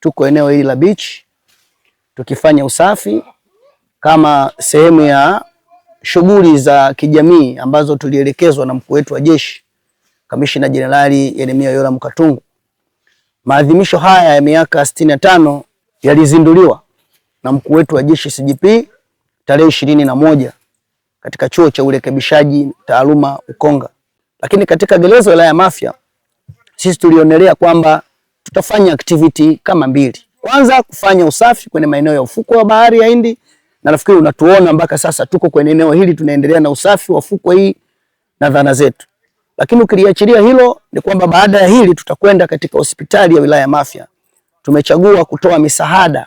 tuko eneo hili la beach tukifanya usafi kama sehemu ya shughuli za kijamii ambazo tulielekezwa na mkuu wetu wa jeshi Kamishna Jenerali Yeremia Yoram Katungu. Maadhimisho haya ya miaka 65 yalizinduliwa na mkuu wetu wa jeshi CGP tarehe 21 katika chuo cha urekebishaji taaluma Ukonga. Lakini katika gereza la Mafia sisi tulionelea kwamba tutafanya activity kama mbili. Kwanza kufanya usafi kwenye maeneo ya ufukwe wa bahari ya Hindi, na nafikiri unatuona mpaka sasa tuko kwenye eneo hili tunaendelea na usafi wa ufukwe hii na dhana zetu. Lakini ukiliachilia hilo ni kwamba baada ya hili tutakwenda katika hospitali ya wilaya Mafia. Tumechagua kutoa misaada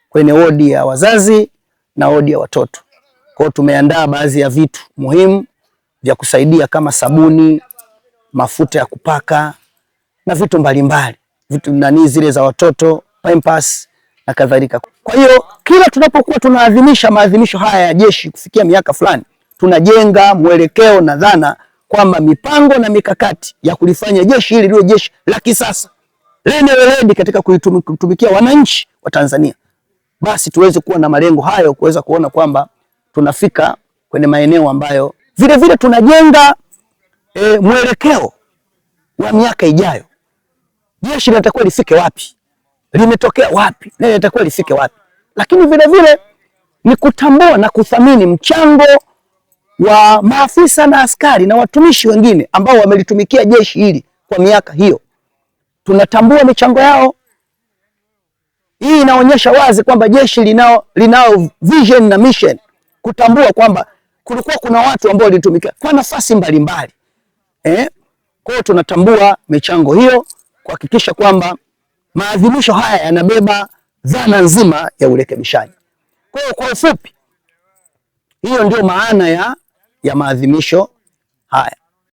kwenye wodi ya wazazi na wodi ya watoto. Kwa hiyo tumeandaa baadhi ya vitu muhimu vya kusaidia kama sabuni, mafuta ya kupaka na vitu mbalimbali. Vitu nani zile za watoto, pampers na kadhalika. Kwa hiyo kila tunapokuwa tunaadhimisha maadhimisho haya ya jeshi kufikia miaka fulani, tunajenga mwelekeo na dhana kwamba mipango na mikakati ya kulifanya jeshi hili liwe jeshi la kisasa lenye weledi katika kuitumikia wananchi wa Tanzania, basi tuweze kuwa na malengo hayo, kuweza kuona kwamba tunafika kwenye maeneo ambayo vile vile tunajenga mwelekeo wa miaka ijayo. Jeshi linatakiwa lifike wapi? Limetokea wapi? Na linatakiwa lifike wapi? Lakini vile vile ni kutambua na kuthamini mchango wa maafisa na askari na watumishi wengine ambao wamelitumikia jeshi hili kwa miaka hiyo. Tunatambua michango yao. Hii inaonyesha wazi kwamba jeshi linao vision na mission, kutambua kwamba kulikuwa kuna watu ambao walitumikia kwa nafasi mbalimbali. Kwa hiyo tunatambua michango hiyo kuhakikisha kwamba maadhimisho haya yanabeba dhana nzima ya urekebishaji. Kwa hiyo kwa ufupi, hiyo ndio maana ya maadhimisho haya.